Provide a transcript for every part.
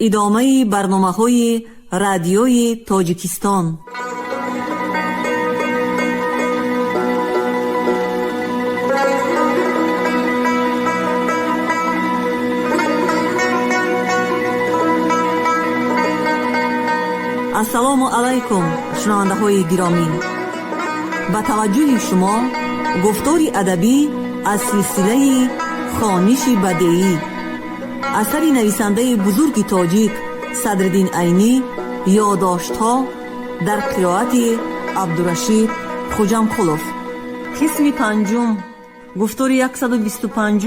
ادامه برنامه‌های رادیوی تاجیکستان. السلام علیکم شنونده های گرامی، با توجه شما گفتاری ادبی از سلسله خوانش بدیعی اثر نویسنده بزرگ تاجیک صدرالدین عینی، یادداشت‌ها در قرائت عبدالرشید خوجامقلوف. قسم پنجم، گفتار 125.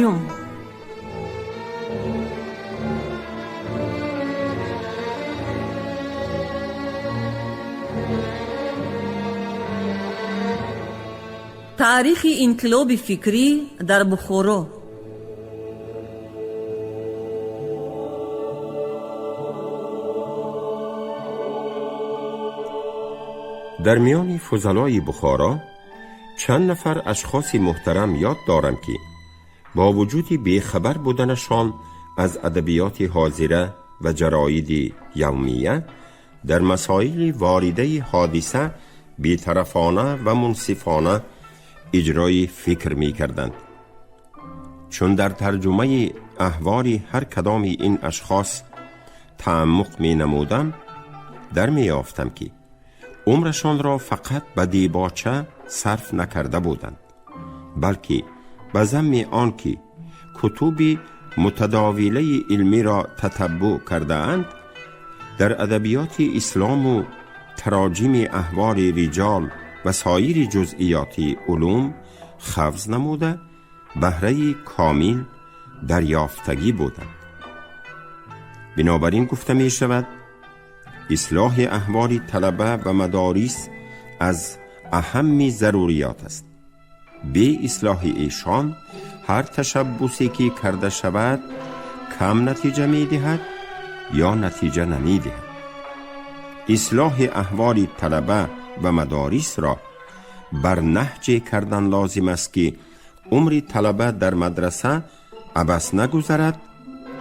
تاریخ انقلاب فکری در بخارا. در میان فضلای بخارا چند نفر اشخاص محترم یاد دارم که با وجود بیخبر بودنشان از ادبیات حاضره و جراید یومیه در مسائل وارده حادثه بی‌طرفانه و منصفانه اجرای فکر می کردند. چون در ترجمه احوال هر کدام این اشخاص تعمق می نمودم، در می یافتم که عمرشان را فقط به دیباچه صرف نکرده بودند، بلکه به ضمن آنکه کتب متداوله علمی را تتبع کرده اند، در ادبیات اسلام و تراجم احوال رجال و سایر جزئیات علوم حفظ نموده بهره کامل دریافتگی بودند. بنابراین گفته می شود اصلاح احوال طلبه و مدارس از اهم ضروریات است. به اصلاح ایشان هر تشبوسی که کرده شود کم نتیجه می دهد یا نتیجه نمی دهد. اصلاح احوال طلبه و مدارس را بر نهج کردن لازم است که عمر طلبه در مدرسه عبث نگذرد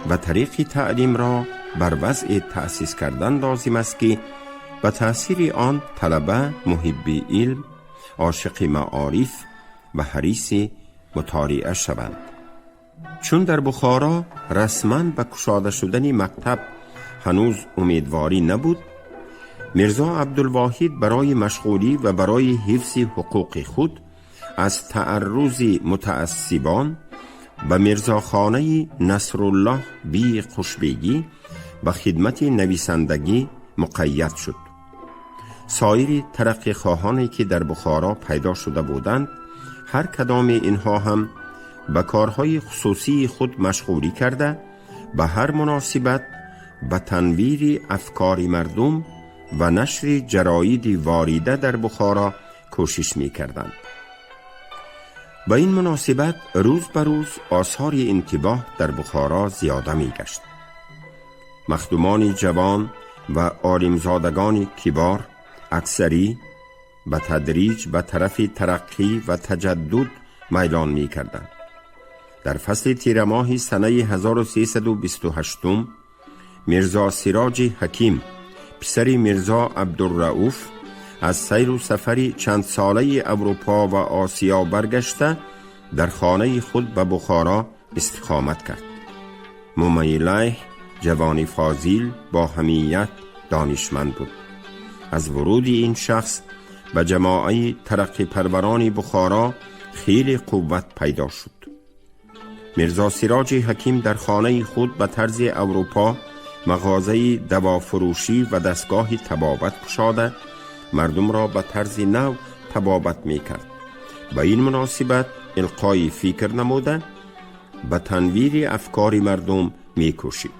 و طریق تعلیم را بر وضع تأسیس کردن لازم است که به تأثیر آن طلبه محب علم، عاشق معارف و حریص مطالعه شوند. چون در بخارا رسما به گشاده شدن مکتب هنوز امیدواری نبود، میرزا عبدالواحد برای مشغولی و برای حفظ حقوق خود از تعرض متعصبان به میرزاخانه نصرالله بی خوشبیگی به خدمت نویسندگی مقید شد. سایر ترقی خواهانی که در بخارا پیدا شده بودند، هر کدام اینها هم به کارهای خصوصی خود مشغولی کرده به هر مناسبت به تنویر افکار مردم و نشر جراید وارده در بخارا کوشش می کردند. با این مناسبت روز به روز آثار انتباه در بخارا زیاده می گشت. مخدومان جوان و عالمزادگان کبار اکثری به تدریج به طرف ترقی و تجدد میلان می کردند. در فصل تیر ماه سنه 1328 میرزا سراج حکیم پسر میرزا عبدالرؤوف از سیر و سفری چند ساله اروپا و آسیا برگشته در خانه خود به بخارا استقامت کرد. ممیله جوانی فاضل با حمیت دانشمند بود. از ورود این شخص به جماعه ترقی پروران بخارا خیلی قوت پیدا شد. میرزا سراج حکیم در خانه خود به طرز اروپا مغازه دوافروشی و دستگاه طبابت گشاده مردم را به طرز نو طبابت می کرد. به این مناسبت القای فکر نموده به تنویر افکار مردم می کوشید.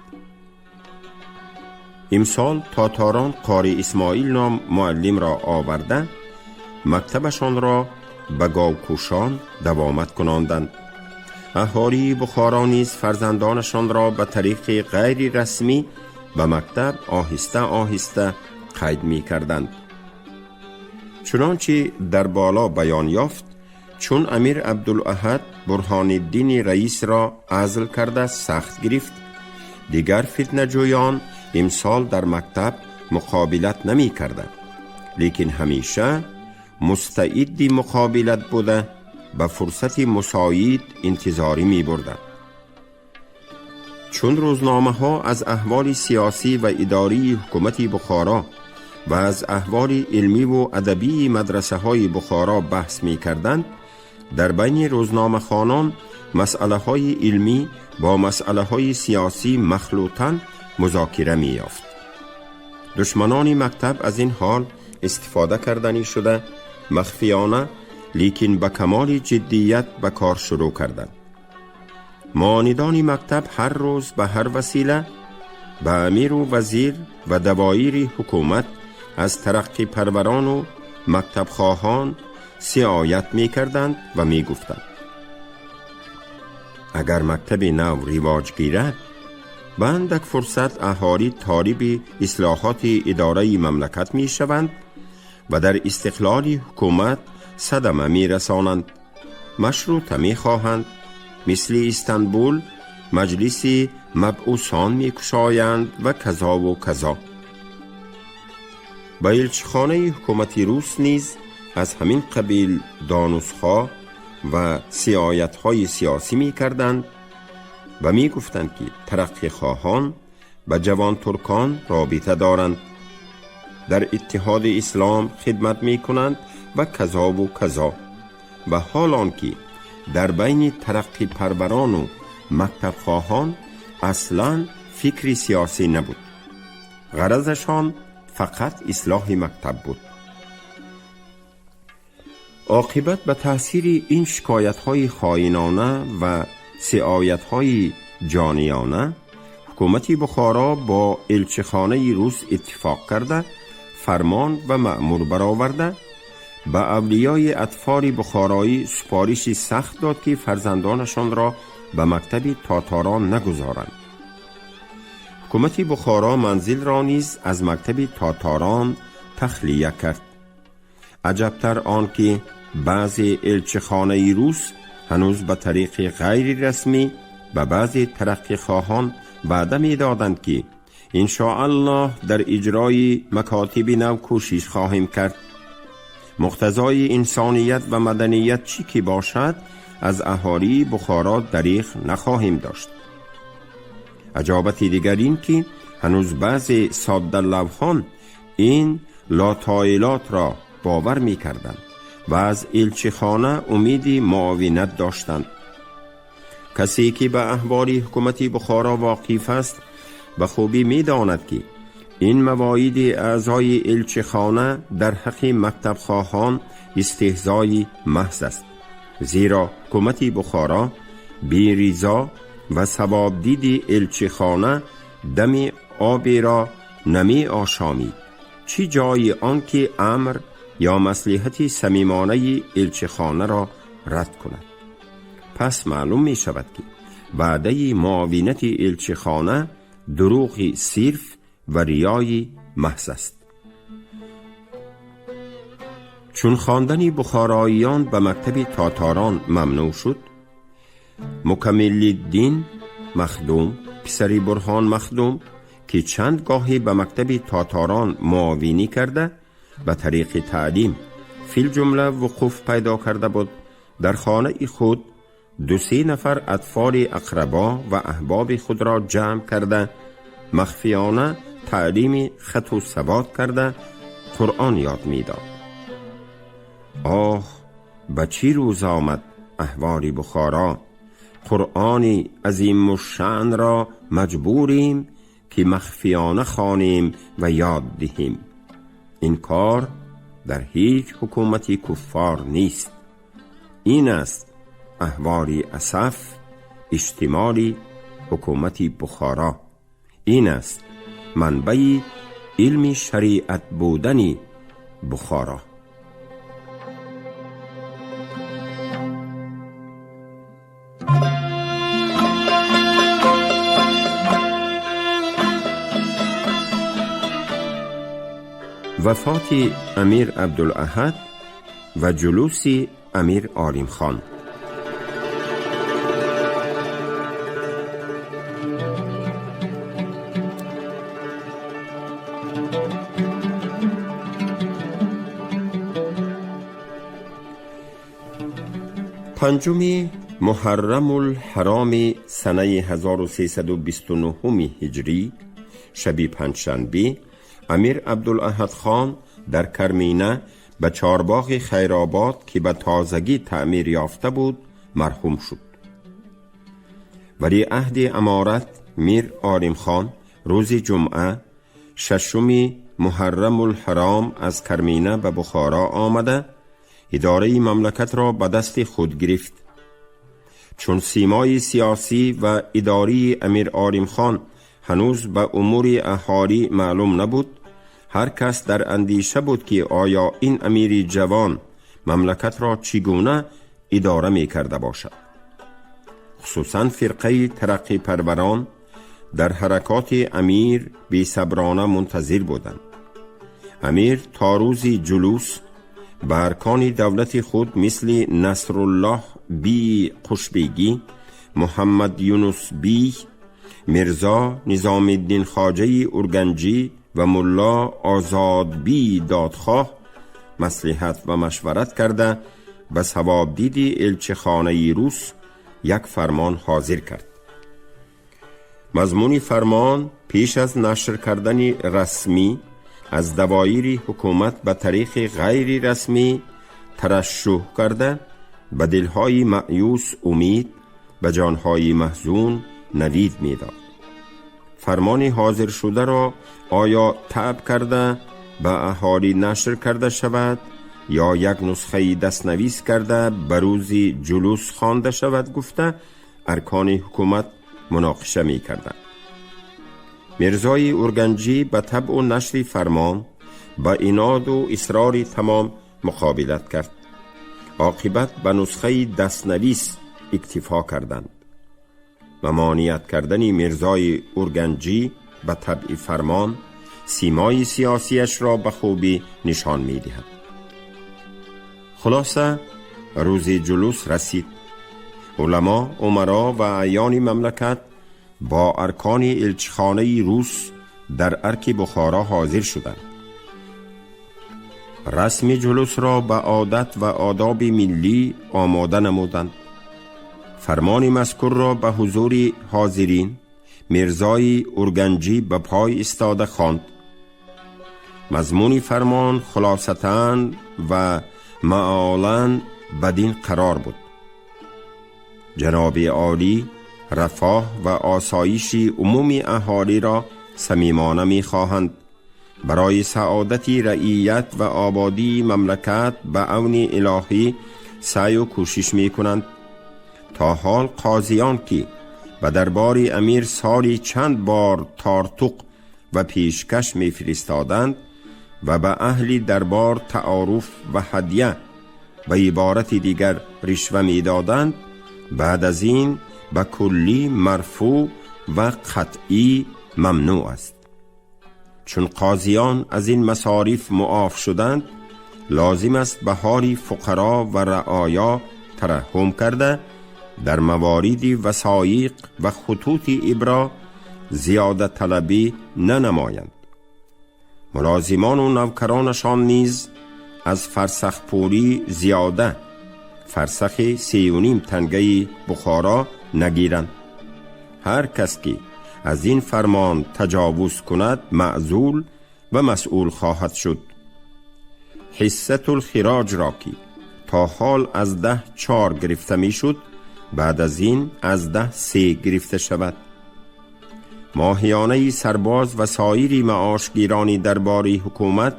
امسال تاتاران قاری اسماعیل نام معلم را آورده مکتبشان را به گاوکوشان دوامت کناندند. اهالی بخارا نیز فرزندانشان را به طریق غیر رسمی به مکتب آهسته آهسته قید می کردند. چنانچه در بالا بیان یافت، چون امیر عبدالاحد برهان الدین رئیس را عزل کرده سخت گرفت، دیگر فتنه جویان امسال در مکتب مقابلت نمی کردند، لیکن همیشه مستعد مقابلت بوده، به فرصت مساعد انتظاری می بردند. چون روزنامه ها از احوال سیاسی و اداری حکومت بخارا و از احوال علمی و ادبی مدرسه های بخارا بحث می کردند، در بین روزنامه خوانان مسئله های علمی با مسئله های سیاسی مخلوطاً مذاکره می یافت. دشمنان مکتب از این حال استفاده کردنی شده، مخفیانه لیکن با کمال جدیت به کار شروع کردند. معاندان مکتب هر روز به هر وسیله به امیر و وزیر و دوایر حکومت از ترقی پروران و مکتب خواهان سیایت می کردند و می گفتند اگر مکتب نو رواج گیرد، به اندک فرصت اهالی طالب اصلاحات اداره مملکت می شوند و در استقلال حکومت صدمه می رسانند. مشروطه می خواهند، مثل استانبول مجلس مبعوثان می کشایند و کذا و کذا. با الچخانه حکومت روس نیز از همین قبیل دانوسها و سیایت‌های سیاسی می کردند و می گفتند که ترقی خواهان به جوان ترکان رابطه دارند، در اتحاد اسلام خدمت می کنند و کذا و کذا. و حالان که در بین ترقی پروران و مکتب خواهان اصلاً فکر سیاسی نبود، غرضشان فقط اصلاح مکتب بود. عاقبت به تأثیر این شکایت‌های خائنانه و سیایت‌های جانیانه، حکومت بخارا با الچخانه روس اتفاق کرده، فرمان و مأمور برآورده، به اولیای اطفال بخارایی سپارش سخت داد که فرزندانشان را به مکتب تاتاران نگذارند. حکومت بخارا منزل را نیز از مکتب تاتاران تخلیه کرد. عجبتر آن که بعضی الچخانه روس هنوز به طریق غیر رسمی به بعضی ترقی خواهان وعده می دادند که انشاءالله در اجرای مکاتب نو کوشش خواهیم کرد. مقتضای انسانیت و مدنیت چی که باشد از اهالی بخارا دریغ نخواهیم داشت. عجابت دیگر این که هنوز بعضی ساده لوحان این لاتایلات را باور می کردند و از الچخانه امیدی معاونت داشتند. کسی که به احوال حکومت بخارا واقف است به خوبی می داند که این مواعید اعضای الچخانه در حق مکتب خواهان استهزای محض است، زیرا حکومت بخارا بی رضا و ثواب دید الچخانه دم آبی را نمی آشامید، چی جای آن که امر یا مصلحت صمیمانه الچخانه را رد کند. پس معلوم می شود که وعده معاونت الچخانه دروغ صرف و ریای محض است. چون خواندن بخاراییان به مکتب تاتاران ممنوع شد، مکمل الدین مخدوم پسری برهان مخدوم که چند گاهی به مکتب تاتاران معاونی کرده به طریق تعلیم فی الجمله وقوف پیدا کرده بود، در خانه خود 2-3 نفر اطفال اقربا و احباب خود را جمع کرده، مخفیانه تعلیم خط و سواد کرده قرآن یاد می داد. آه به چی روز آمد احوال بخارا، قرآنی عظیم الشأن را مجبوریم که مخفیانه خوانیم و یاد دهیم. این کار در هیچ حکومتی کفار نیست. این است احوال اسف اجتماعی حکومت بخارا. این است منبع علم شریعت بودنی بخارا. وفات امیر عبدالاحد و جلوس امیر عالم خان. پنجم محرم الحرام سنه 1329 هجری، شب پنجشنبه، امیر عبدالاحد خان در کرمینه به چارباغ خیرآباد که به تازگی تعمیر یافته بود مرحوم شد. ولی عهد امارت میر آریم خان روز جمعه ششم محرم الحرام از کرمینه به بخارا آمده اداره مملکت را به دست خود گرفت. چون سیمای سیاسی و اداری امیر آریم خان هنوز به امور اهالی معلوم نبود، هر کس در اندیشه بود که آیا این امیر جوان مملکت را چگونه اداره می کرده باشد. خصوصا فرقه ترقی پروران در حرکات امیر بی صبرانه منتظر بودند. امیر تا روز جلوس به ارکان دولت خود مثل نصرالله بی قشبیگی، محمد یونس بی، مرزا نظام الدین خواجه ارگنجی و ملا آزاد بی دادخواه مصلحت و مشورت کرده به ثوابدید الچخانه روس یک فرمان حاضر کرد. مضمون فرمان پیش از نشر کردن رسمی از دوایر حکومت به طریق غیر رسمی ترشح کرده به دلهای مایوس امید، به جانهای محزون نوید میداد. فرمان حاضر شده را آیا طبع کرده به اهالی نشر کرده شود یا یک نسخه دستنویس کرده به روز جلوس خوانده شود گفته ارکان حکومت مناقشه می کردند. مرزای ارگنجی به طبع و نشر فرمان با عناد و اصرار تمام مقابلت کرد. عاقبت به نسخه دستنویس اکتفا کردند. ممانعت کردن مرزای ارگنجی به طبع فرمان سیمای سیاسیش را به خوبی نشان می دهد. خلاصه روز جلوس رسید. علما، امرا و اعیان مملکت با ارکان الچخانه روس در ارک بخارا حاضر شدند. رسم جلوس را به عادت و آداب ملی آماده نمودند. فرمان مذکور را به حضور حاضرین مرزای ارگنجی به پای استاده خواند. مضمون فرمان خلاصتاً و معالاً بدین قرار بود: جناب عالی رفاه و آسایش عمومی اهالی را صمیمانه می خواهند. برای سعادت رعیت و آبادی مملکت به عون الهی سعی و کوشش می کنند. تا حال قاضیان که به دربار امیر سالی چند بار تارتق و پیشکش می فرستادند و به اهل دربار تعارف و هدیه و عبارت دیگر رشوه می دادند، بعد از این به کلی مرفوع و قطعی ممنوع است. چون قاضیان از این مصارف معاف شدند، لازم است به حال فقرا و رعایا ترحم کرده در موارد وثایق و خطوط ابرا زیاده طلبی ننمایند. ملازمان و نوکرانشان نیز از فرسخ پوری زیاده فرسخ 3.5 تنگه بخارا نگیرند. هر کس که از این فرمان تجاوز کند معزول و مسئول خواهد شد. حصة الخراج را که تا حال از 10 4 گرفته می شد، بعد از این از 10 3 گرفته شود. ماهیانه سرباز و سایر معاشگیرانی دربار حکومت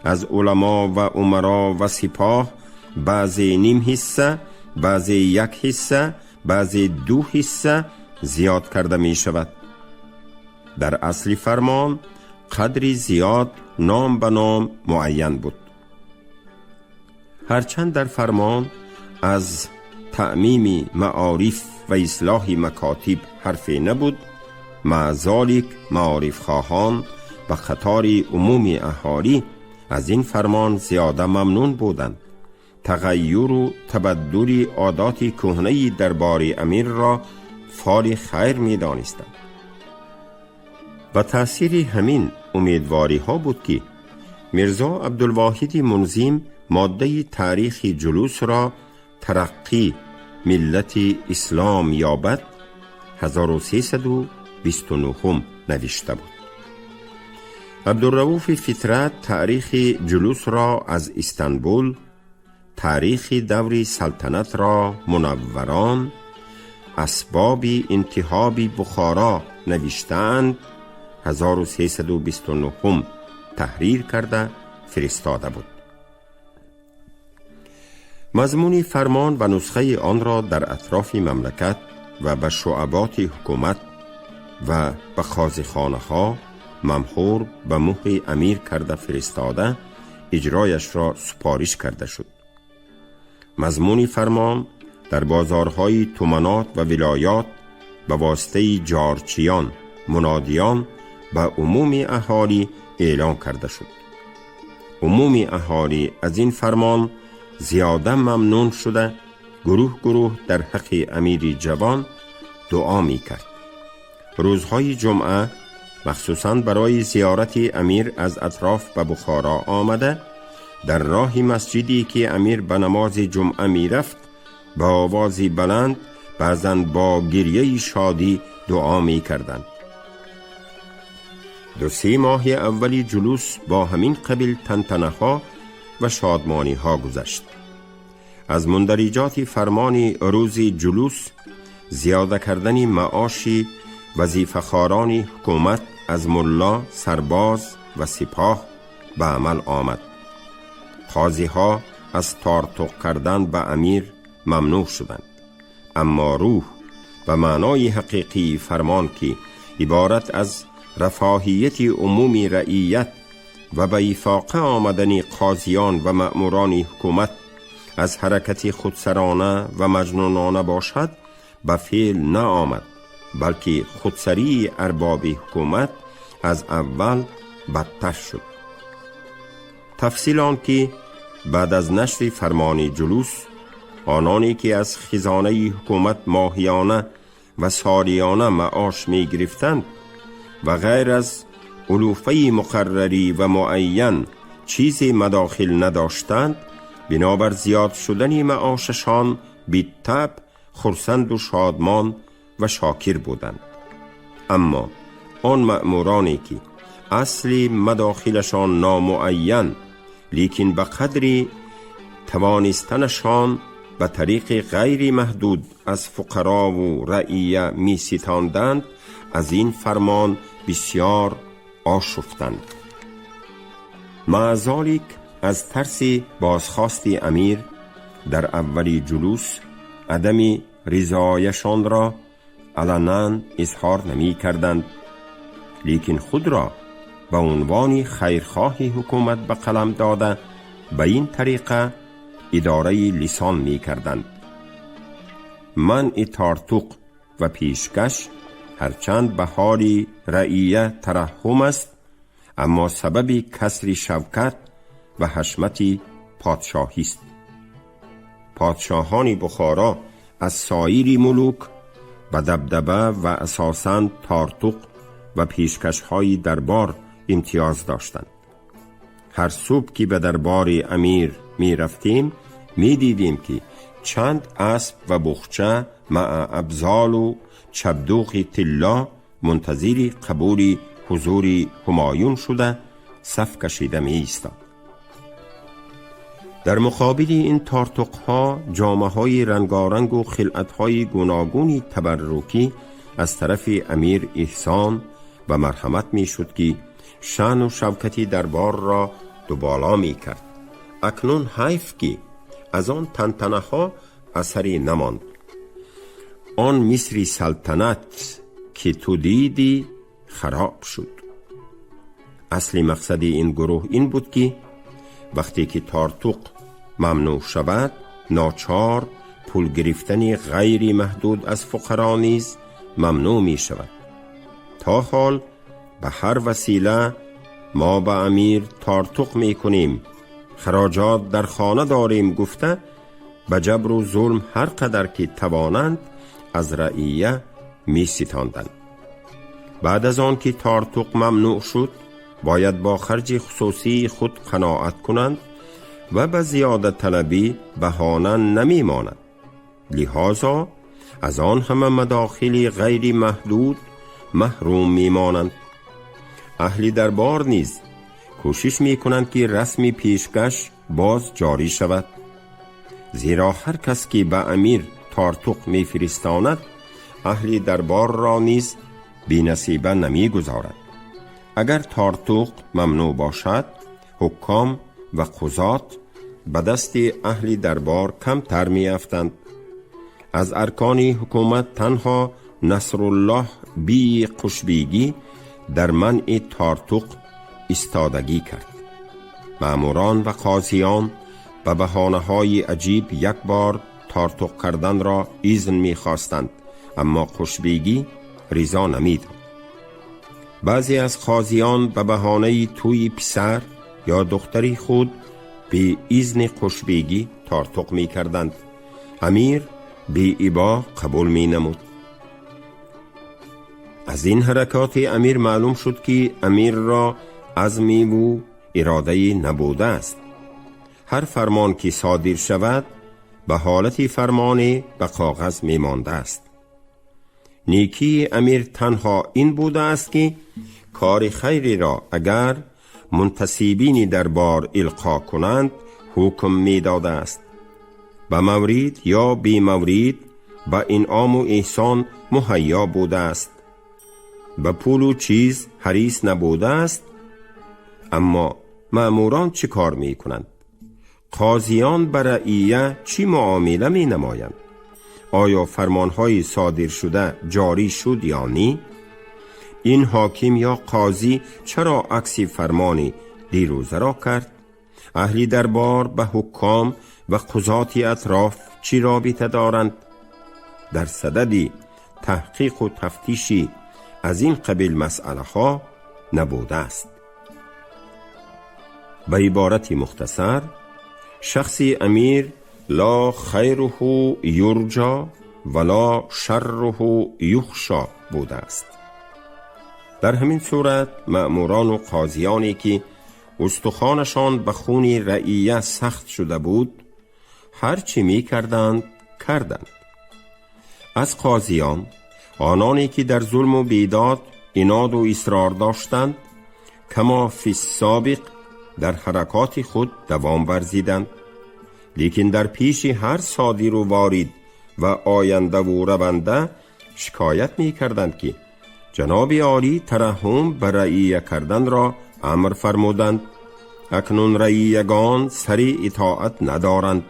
از علما و امرا و سپاه بعضی نیم حصه، بعضی 1 حصه، بعضی 2 حصه زیاد کرده می شود. در اصل فرمان قدری زیاد نام به نام معین بود. هرچند در فرمان از تعمیم معارف و اصلاح مکاتب حرفی نبود، مع ذلک معارف خواهان به خطار عموم اهالی از این فرمان زیاده ممنون بودند. تغییر و تبدل عادات کهنه دربار امیر را فال خیر می دانستند. و تأثیر همین امیدواری ها بود که میرزا عبدالواحد منظم ماده تاریخ جلوس را ترقی ملت اسلام یابد 1329 نوشته بود. عبدالرؤوف فطرت تاریخ جلوس را از استانبول، تاریخ دور سلطنت را منوران، اسباب انتخاب بخارا نوشتند 1329 تحریر کرده فرستاده بود. مضمون فرمان و نسخه آن را در اطراف مملکت و به شعبات حکومت و به قاضیخانه ها ممهور به مهر امیر کرده فرستاده اجرایش را سپارش کرده شد. مضمون فرمان در بازارهای تومنات و ولایات به واسطه جارچیان منادیان به عموم اهالی اعلان کرده شد. عموم اهالی از این فرمان زیاده ممنون شده گروه گروه در حق امیر جوان دعا می کرد. روزهای جمعه مخصوصاً برای زیارت امیر از اطراف به بخارا آمده، در راه مسجدی که امیر به نماز جمعه می رفت با آوازی بلند بعضاً با گریه شادی دعا می کردند. 2-3 ماه اولی جلوس با همین قبیل تنتنه ها و شادمانی ها گذشت. از مندرجات فرمان روز جلوس زیاده کردن معاش وظیفه‌خواران حکومت از ملا، سرباز و سپاه به عمل آمد. قاضی ها از تارتق کردن به امیر ممنوع شدند، اما روح و معنای حقیقی فرمان که عبارت از رفاهیت عمومی رعیت و به ایفاقه آمدن قاضیان و مأموران حکومت از حرکت خودسرانه و مجنونانه باشد به فعل نه آمد، بلکه خودسری ارباب حکومت از اول بدتر شد. تفصیل آن که بعد از نشر فرمان جلوس آنانی که از خزانه حکومت ماهیانه و سالیانه معاش می گرفتند و غیر از علوفه مقرری و معین چیزی مداخل نداشتند، بنابر زیاد شدن معاششان بی‌طبع خرسند و شادمان و شاکر بودند. اما آن مأمورانی که اصل مداخلشان نامعین لیکن به قدری توانستنشان به طریق غیر محدود از فقرا و رعیه می ستاندند، از این فرمان بسیار آشفتند. معذالک از ترس بازخواست امیر در اول جلوس عدم رضایشان را علنا اظهار نمی کردند، لیکن خود را به عنوان خیرخواه حکومت به قلم داده به این طریقه اداره لسان می کردند. منع تارتق و پیشکش هرچند به حال رعیه ترحم است، اما سبب کسر شوکت و حشمت پادشاهی است. پادشاهان بخارا از سایر ملوک و دبدبه و اساساً تارتق و پیشکش های دربار امتیاز داشتند. هر صبح که به دربار امیر می رفتیم می دیدیم که چند اسب و بخچه مع ابزال و چبدوغ طلا منتظر قبول حضور همایون شده صف کشیده می ایستاد. در مقابل این تارتق ها جامه های رنگارنگ و خلعت های گوناگونی تبرکی از طرف امیر احسان و مرحمت می شد که شأن و شوکتی دربار را دوبالا می کرد. اکنون حیف که از آن تنتنه ها اثری نماند. آن مصری سلطنت که تو دیدی خراب شد. اصلی مقصد این گروه این بود که وقتی که تارتق ممنوع شود ناچار پول گرفتن غیر محدود از فقرا نیز ممنوع می شود. تا حال به هر وسیله ما به امیر تارتق می کنیم، خراجات در خانه داریم گفته به جبر و ظلم هر قدر که توانند از رعیه می ستاندند. بعد از آن که تارتق ممنوع شد باید با خرج خصوصی خود قناعت کنند و به زیادت طلبی بهانه نمی ماند. لذا از آن همه مداخل غیر محدود محروم می مانند. اهل دربار نیز کوشش می کنند که رسم پیشکش باز جاری شود، زیرا هر کس که به امیر تارتوق می فرستاند اهل دربار را نیز بی نصیبه نمی گذارد. اگر تارتوق ممنوع باشد، حکام و قضات به دست اهل دربار کمتر می افتند. از ارکان حکومت تنها نصرالله بی قشبیگی در منع تارتوق استادگی کرد. ماموران و قاضیان به بهانه‌های عجیب یک بار تارتوق کردن را اذن می خواستند، اما قشبیگی رضا نمی داد. بعضی از قاضیان به بهانه توی پسر یا دختری خود به اذن قشبیگی تارتوق می کردند. امیر بی ابا قبول می نمود. از این حرکات امیر معلوم شد که امیر را عزمی و اراده نبوده است. هر فرمان که صادر شود به حالت فرمان به کاغذ می مانده است. نیکی امیر تنها این بوده است که کار خیری را اگر منتسبین دربار القا کنند حکم می داده است. به مورد یا بی مورد به انعام و احسان مهیا بوده است. به پول و چیز حریص نبوده است. اما ماموران چه کار می کنند؟ قاضیان بر رعیه چی معامله می نمایند؟ آیا فرمانهای صادر شده جاری شد یا نی؟ این حاکم یا قاضی چرا عکس فرمانی دیروزه را کرد؟ اهل دربار به حکام و قضات اطراف چی رابطه دارند؟ در صدد تحقیق و تفتیشی از این قبیل مسئله ها نبوده است. به عبارت مختصر، شخص امیر لا خیره یرجا ولا شره یخشا بوده است. در همین صورت مأموران و قاضیانی که استخوانشان به خون رعیه سخت شده بود هرچی می کردند کردند. از قاضیان آنانی که در ظلم و بیداد عناد و اصرار داشتند کما فی السابق در حرکات خود دوام ورزیدند، لیکن در پیش هر صادر و وارد و آینده و رونده شکایت می کردند که جناب عالی ترحم بر رعیه کردن را امر فرمودند، اکنون رعیگان سری اطاعت ندارند.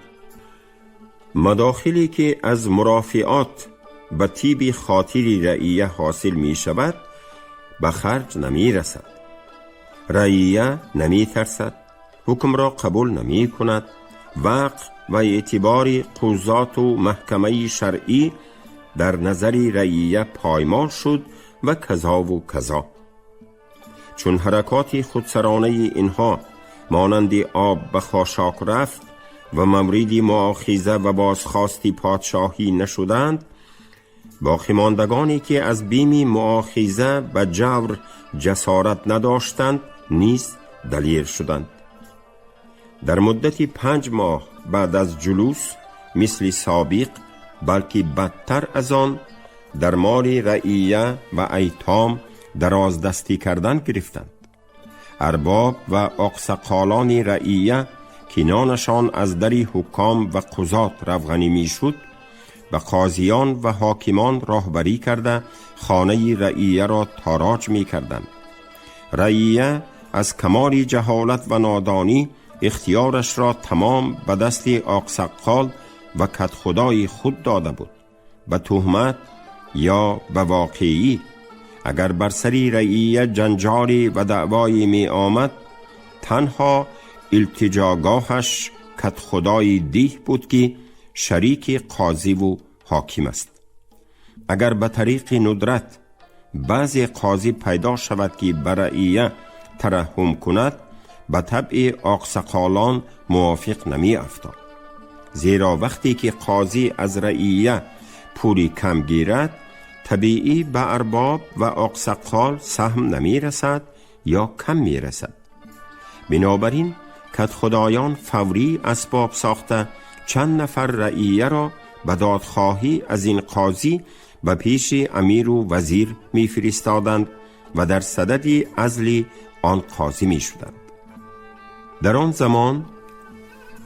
مداخلی که از مرافعات به طیب خاطر رعیه حاصل می شود به خرج نمی رسد. رعیه نمی ترسد، حکم را قبول نمی کند. وقت و اعتبار قضات و محکمه شرعی در نظر رعیه پایمال شد و کذا و کذا. چون حرکات خودسرانه اینها مانند آب به خاشاک رفت و مورد مؤاخذه و بازخواستی پادشاهی نشدند، باقی ماندگانی که از بیم مؤاخذه به جور جسارت نداشتند نیز دلیر شدند. در مدت 5 ماه بعد از جلوس مثل سابق بلکه بدتر از آن در مال رعیه و ایتام دراز دستی کردن گرفتند. ارباب و اقساقالان رعیه که نانشان از دری حکام و قضات روغنی می شد و قاضیان و حاکمان راهبری کرده خانه رعیه را تاراج می کردند. رعیه از کمال جهالت و نادانی اختیارش را تمام به دست اقساقال و کدخدای خود داده بود. به تهمت یا به واقعی اگر بر سری رعیه جنجالی و دعوایی می آمد، تنها التجاگاهش کدخدای دیه بود که شریک قاضی و حاکم است. اگر به طریق ندرت بعضی قاضی پیدا شود که بر رعیه ترحم کند، به طبع اقساقالان موافق نمی افتاد، زیرا وقتی که قاضی از رعیه پولی کم گیرد طبیعی به ارباب و اقساقال سهم نمی رسد یا کم می رسد. بنابراین کدخدایان فوری اسباب ساخته چند نفر رعیه را به دادخواهی از این قاضی به پیش امیر و وزیر می فرستادند و در صدد عزل آن قاضی می شدند. در آن زمان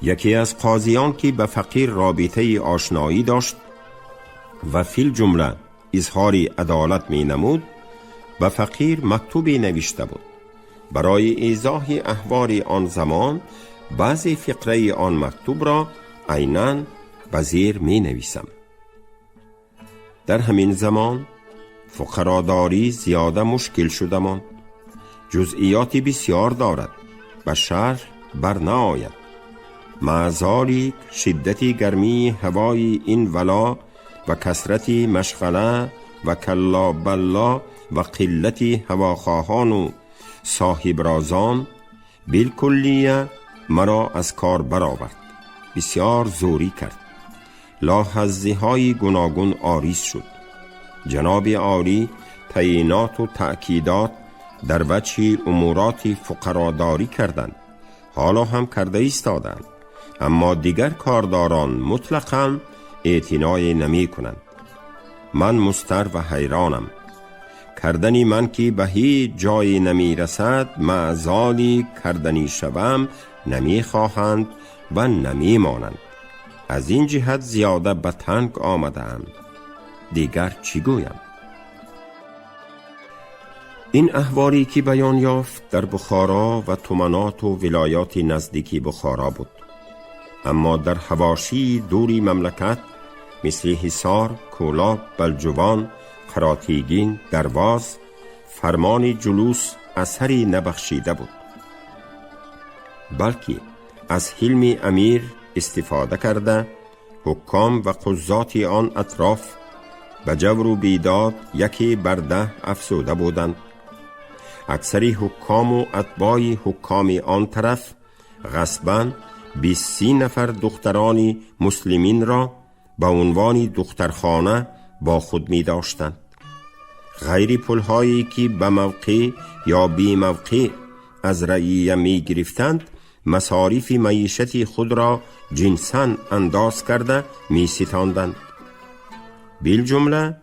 یکی از قاضیان که به فقیر رابطه آشنایی داشت و فی الجمله اظهار عدالت می نمود، به فقیر مکتوبی نوشته بود. برای ایضاح احوال آن زمان بعضی فقره آن مکتوب را عیناً به زیر می نویسم. در همین زمان فقراداری زیاده مشکل شده ماند. جزئیات بسیار دارد، به شرح بر نآید. مع ذلک شدت گرمی هوای این ولا و کثرت مشغله و کلا بلا و قلت هواخواهان و صاحب رازان بالکلیه مرا از کار برآورد. بسیار زوری کرد. لاحظی های گوناگون آریز شد. جناب عالی تعیینات و تأکیدات در وجه امورات فقراداری کردند. حالا هم کرده ایستادند، اما دیگر کارداران مطلقاً اعتنای نمی کنند. من مضطر و حیرانم. کردنی من که به هیچ جایی نمی رسد، معذالی کردنی شوم نمی خواهند و نمی مانند. از این جهت زیاده به تنگ آمدم. دیگر چی گویم؟ این احوالی که بیان یافت در بخارا و تمنات و ولایات نزدیکی بخارا بود، اما در حواشی دوری مملکت مثل حصار، کولاب، بلجوان، قراتیگین، درواز فرمان جلوس اثری نبخشیده بود، بلکه از حلم امیر استفاده کرده حکام و قضات آن اطراف به جور و بیداد یکی بر 10 افزوده بودند. اکثری حکام و اتباع حکام آن طرف غصباً 20 نفر دختران مسلمین را به عنوان دخترخانه با خود می داشتند. غیر پولهایی که به موقع یا بی موقع از رعیه می گرفتند، مصارف معیشت خود را جنساً انداز کرده می ستاندند. بالجمله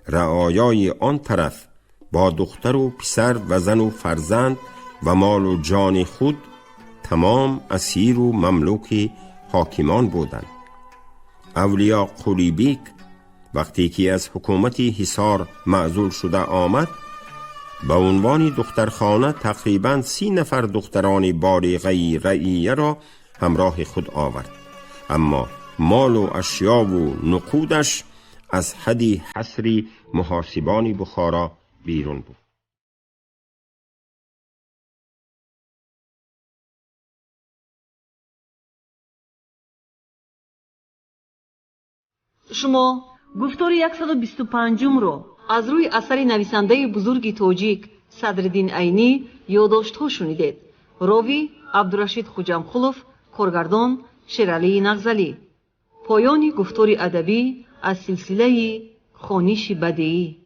رعایای آن طرف با دختر و پسر و زن و فرزند و مال و جان خود تمام اسیر و مملوک حاکمان بودند. اولیا قلی بیگ وقتی که از حکومت حصار معزول شده آمد، به عنوان دخترخانه تقریباً 30 نفر دختران بالغه رعیه را همراه خود آورد، اما مال و اشیا و نقودش از حد حصر محاسبان بخارا بیرون بود. شما گفتار 125 رو از روی اثر نویسنده بزرگ تاجیک صدرالدین عینی یادداشت‌ها شنیدید. راوی عبدالرشید خوجامقلوف، کارگردان شیرعلی نغزلی. پایان گفتار ادبی از سلسله خوانش بدیعی.